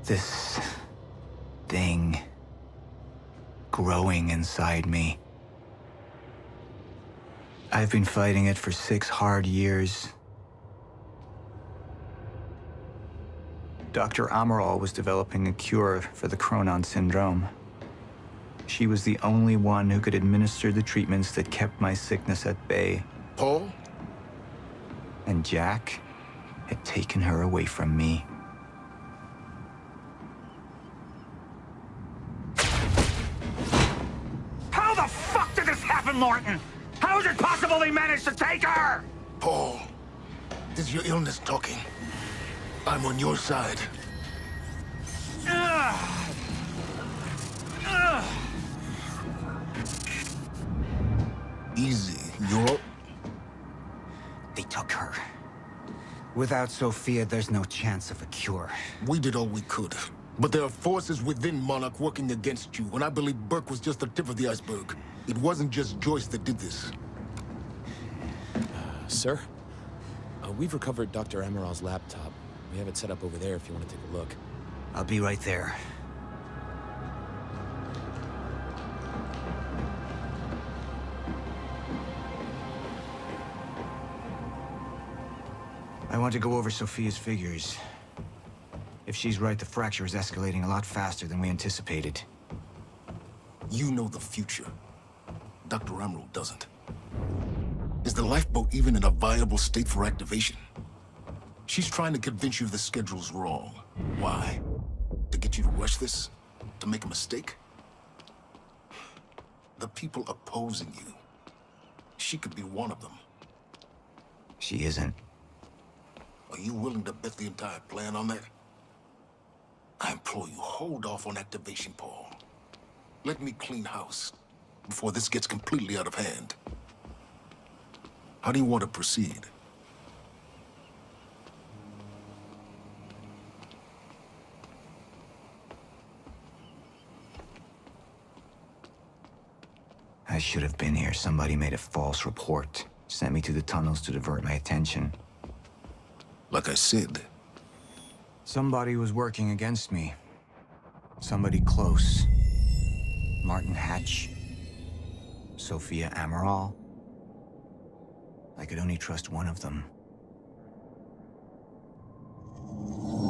This thing growing inside me. I've been fighting it for 6 hard years. Dr. Amaral was developing a cure for the Chronon syndrome. She was the only one who could administer the treatments that kept my sickness at bay. Paul? And Jack had taken her away from me. How the fuck did this happen, Martin? How is it possible they managed to take her? Paul, this is your illness talking. I'm on your side. Easy, you're up. They took her. Without Sophia, there's no chance of a cure. We did all we could. But there are forces within Monarch working against you, and I believe Burke was just the tip of the iceberg. It wasn't just Joyce that did this. Sir? We've recovered Dr. Amaral's laptop. We have it set up over there if you want to take a look. I'll be right there. I want to go over Sophia's figures. If she's right, the fracture is escalating a lot faster than we anticipated. You know the future. Dr. Amaral doesn't. Is the lifeboat even in a viable state for activation? She's trying to convince you the schedule's wrong. Why? To get you to rush this? To make a mistake? The people opposing you. She could be one of them. She isn't. Are you willing to bet the entire plan on that? I implore you, hold off on activation, Paul. Let me clean house before this gets completely out of hand. How do you want to proceed? I should have been here. Somebody made a false report. Sent me to the tunnels to divert my attention. Like I said, Somebody was working against me. Somebody close. Martin Hatch. Sophia Amaral. I could only trust one of them.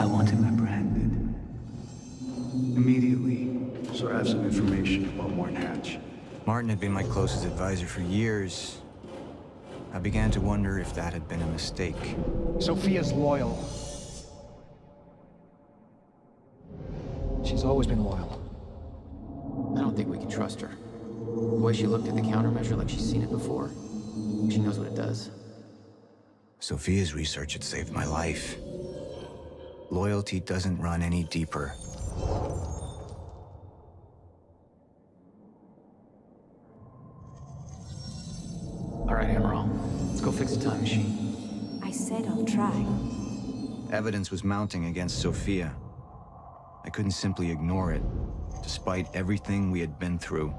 I want him apprehended. Immediately, so I have some information about Martin Hatch. Martin had been my closest advisor for years. I began to wonder if that had been a mistake. Sophia's loyal. She's always been loyal. I don't think we can trust her. The way she looked at the countermeasure like she's seen it before. She knows what it does. Sophia's research had saved my life. Loyalty doesn't run any deeper. All right, Amaral. Let's go fix the time machine. I said I'll try. Evidence was mounting against Sophia. I couldn't simply ignore it, despite everything we had been through.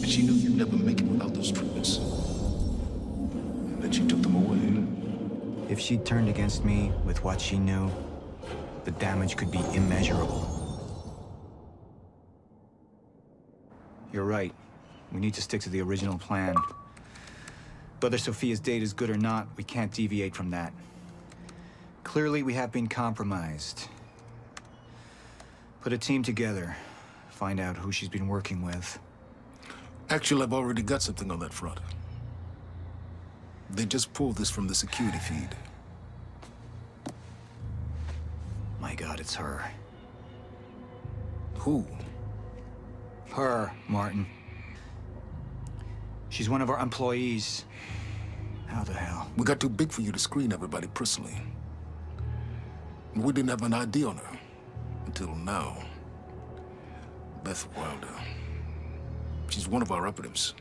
and she knew you'd never make it without those treatments. And then she took them away. If she'd turned against me with what she knew, the damage could be immeasurable. You're right. We need to stick to the original plan. Whether Sophia's date is good or not, we can't deviate from that. Clearly, we have been compromised. Put a team together. Find out who she's been working with. Actually, I've already got something on that front. They just pulled this from the security feed. My God, it's her. Who? Her, Martin. She's one of our employees. How the hell? We got too big for you to screen everybody personally. We didn't have an ID on her. Until now. Beth Wilder. She's one of our operatives.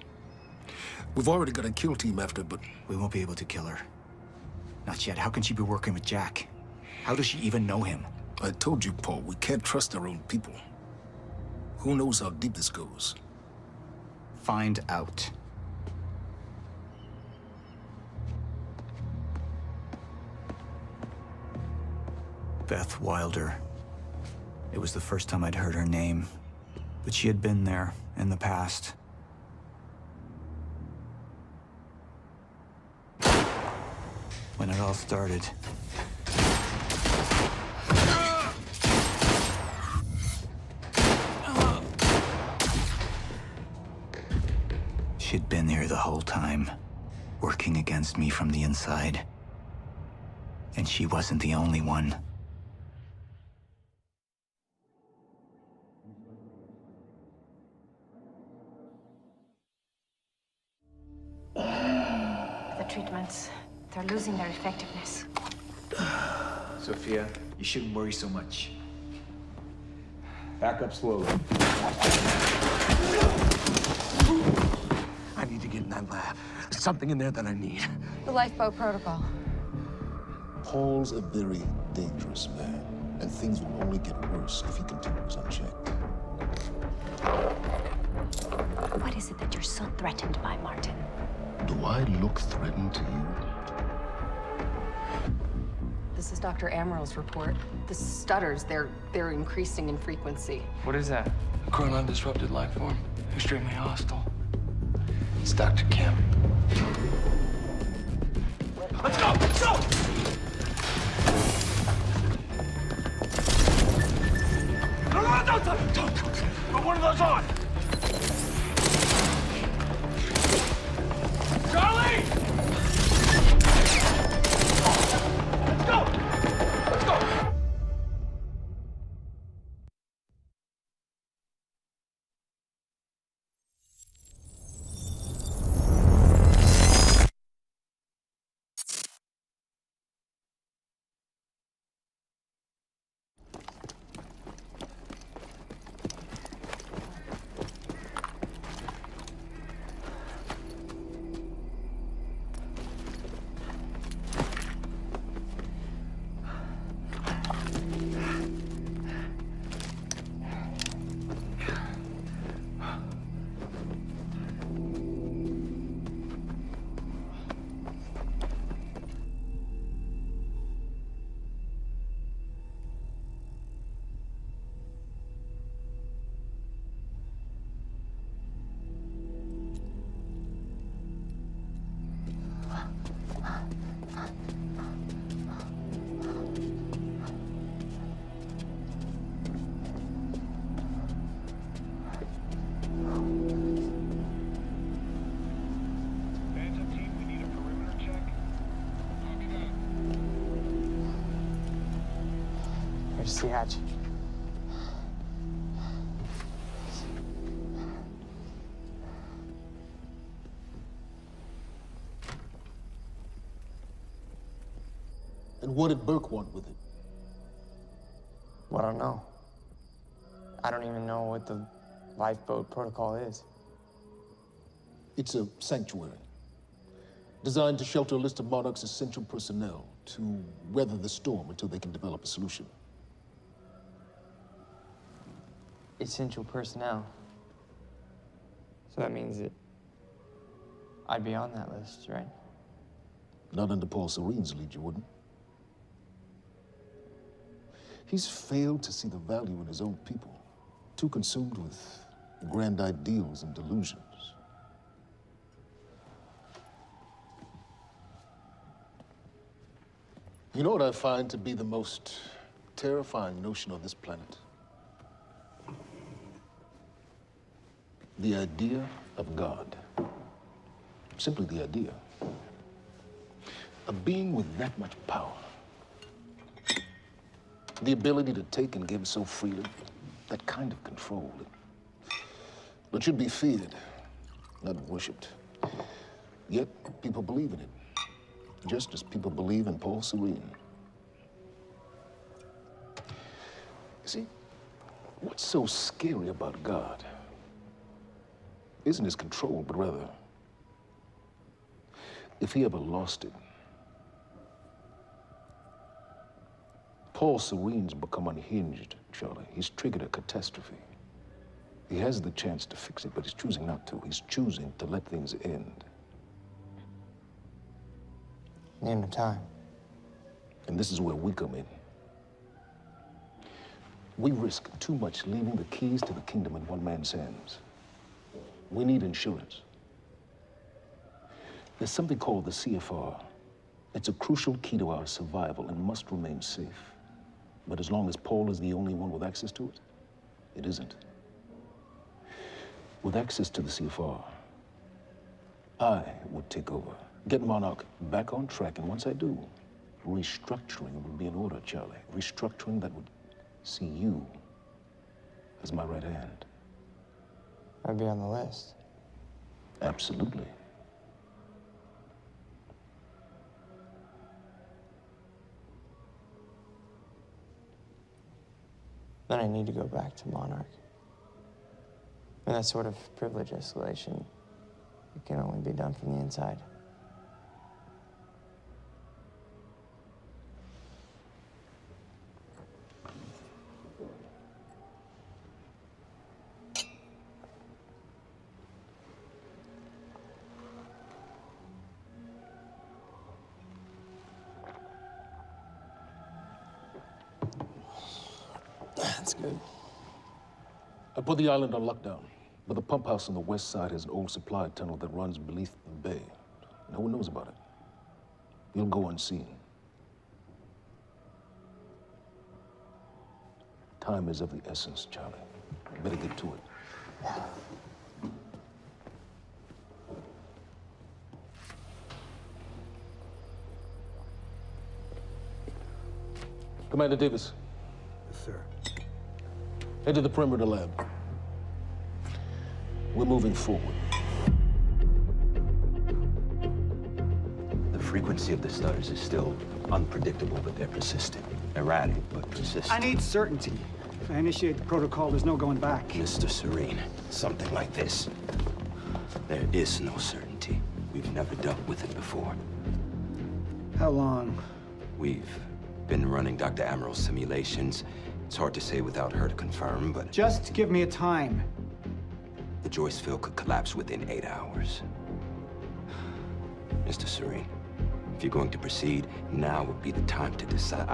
We've already got a kill team after, but... We won't be able to kill her. Not yet. How can she be working with Jack? How does she even know him? I told you, Paul, we can't trust our own people. Who knows how deep this goes? Find out. Beth Wilder. It was the first time I'd heard her name, but she had been there in the past. When it all started. She'd been here the whole time, working against me from the inside. And she wasn't the only one. The treatments, they're losing their effectiveness. Sophia, you shouldn't worry so much. Back up slowly. I need to get in that lab. There's something in there that I need. The lifeboat protocol. Paul's a very dangerous man, and things will only get worse if he continues unchecked. What is it that you're so threatened by, Martin? Do I look threatened to you? This is Dr. Amaril's report. The stutters, they're increasing in frequency. What is that? Chronon disrupted life form. Extremely hostile. It's Dr. Kim. Let's go! Let's go! No, don't put one of those on! Charlie! Let's go! Let's go! Here's the hatch. And what did Burke want with it? Well, I don't know. I don't even know what the lifeboat protocol is. It's a sanctuary, designed to shelter a list of Monarch's essential personnel to weather the storm until they can develop a solution. Essential personnel. So that means that I'd be on that list, right? Not under Paul Serene's lead, you wouldn't. He's failed to see the value in his own people, too consumed with grand ideals and delusions. You know what I find to be the most terrifying notion on this planet? The idea of God. Simply the idea. A being with that much power. The ability to take and give so freely. That kind of control. But should be feared, not worshipped. Yet, people believe in it. Just as people believe in Paul Serene. You see, what's so scary about God isn't his control, but rather, if he ever lost it. Paul Serene's become unhinged, Charlie. He's triggered a catastrophe. He has the chance to fix it, but he's choosing not to. He's choosing to let things end. The end of time. And this is where we come in. We risk too much leaving the keys to the kingdom in one man's hands. We need insurance. There's something called the CFR. It's a crucial key to our survival and must remain safe. But as long as Paul is the only one with access to it, it isn't. With access to the CFR, I would take over, get Monarch back on track, and once I do, restructuring would be in order, Charlie. Restructuring that would see you as my right hand. I'd be on the list. Absolutely. Then I need to go back to Monarch. And that sort of privilege escalation, it can only be done from the inside. That's good. I put the island on lockdown, but the pump house on the west side has an old supply tunnel that runs beneath the bay. No one knows about it. You'll go unseen. Time is of the essence, Charlie. Better get to it. Commander Davis. Yes, sir. Head to the perimeter lab. We're moving forward. The frequency of the stutters is still unpredictable, but they're persistent. Erratic, but persistent. I need certainty. If I initiate the protocol, there's no going back. Mr. Serene, something like this. There is no certainty. We've never dealt with it before. How long? We've been running Dr. Amaril's simulations. It's hard to say without her to confirm, but Just give me a time. the Joyce field could collapse within 8 hours. Mr. Serene, if you're going to proceed, now would be the time to decide.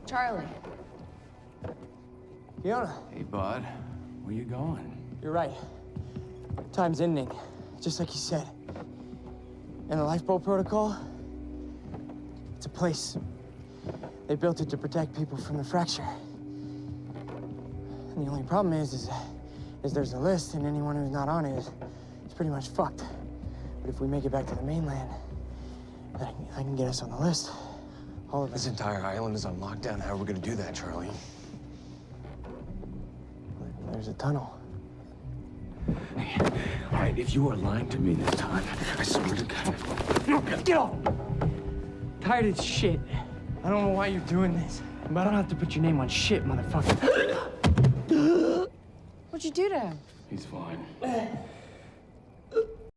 Charlie. Fiona, Hey, bud. Where you going? you're right. Time's ending, just like you said. And the lifeboat protocol, it's a place. They built it to protect people from the fracture. And the only problem is there's a list, and anyone who's not on it is pretty much fucked. But if we make it back to the mainland, I can get us on the list. All of us. This entire island is on lockdown. How are we gonna do that, Charlie? There's a tunnel. Hey, all right, if you are lying to me this time, I swear to God. Get off! Tired of this shit. I don't know why you're doing this, but I don't have to put your name on shit, motherfucker. What'd you do to him? He's fine.